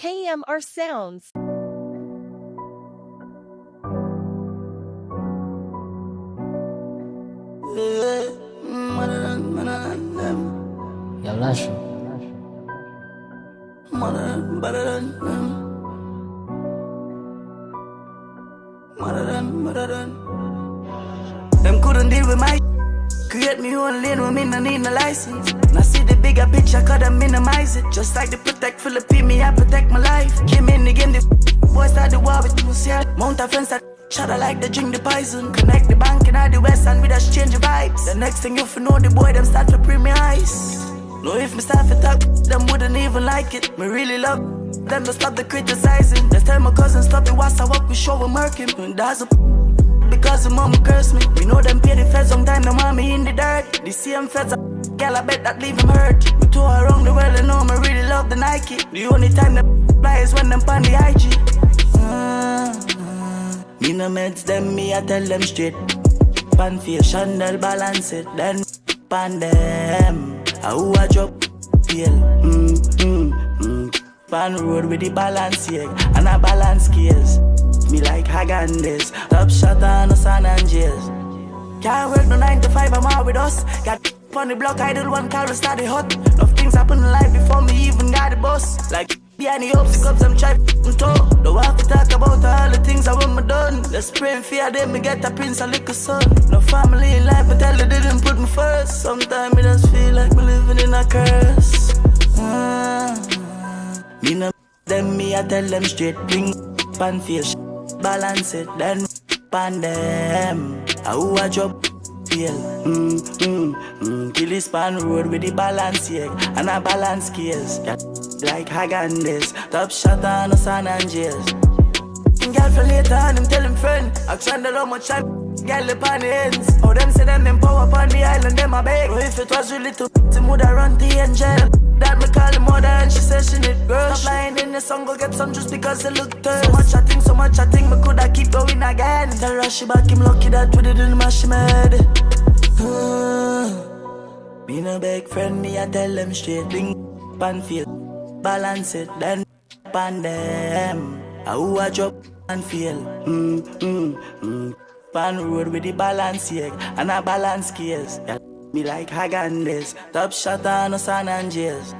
KMRSounds. يلا شو Them couldn't deal with my create me own lane when me no need no license. Now see the bigger picture, coulda minimize it. Just like the protect Philippine, me I protect my life. Came in the game, the boys start the war with me. Mount a fence that shot I like to drink the poison. Connect the bank in all the west and with us change the vibes. The next thing you know the boy them start to pre me eyes. No if me start to talk, them wouldn't even like it. Me really love them to stop the criticizing. Let's tell my cousin stop it whilst I walk with show and murking. That's a because the mama curse me. We know them pay the feds on time, the mommy in the dirt. The same feds a gal I bet that leave him hurt. We tour around the world and know me really love the Nike. The only time them fly is when them pan the IG. Me no meds them, me I tell them straight. Pan face, Chandel balance it, then pan them. Who a drop feel? Pan road with the balance here, and a balance scales. Me like Haggandis, top shot on the San Andreas. Can't work no 9 to 5, I'm out with us. Got on the block, idle one car, started hot. Enough things happen in life before me even got the bus. Like behind the obstacles, I'm trying to talk. Don't have to talk about all the things I want me done. Let's pray and fear them, me get a prince and lick a son. No family in life, but tell they didn't put me first. Sometimes it does feel like me living in a curse. Me no them, me I tell them straight. Bring pan face, balance it, then pan them. Who a drop feel? Kill this pan road with the balance here, and a balance scales. Like Haggandis, top shot on the San Andreas. Girl for later on, him tell him friend. Alexander how much time, girl upon the ends. How them say them power upon the island, them a beg. But if it was really too, him woulda run the angel. That me call him mother and she says she need girl. Stop lying in the song, go get some just because they look thirst. So much I think me coulda keep going again. Tell her she back him lucky that we didn't mash him head. Me no beg friend, me I tell them straight. Bring pan feel, balance it, then pan them. Who a drop and feel? Pan road with the balance here, and a balance scales. Me like Haggandis, top shot on the San Andreas.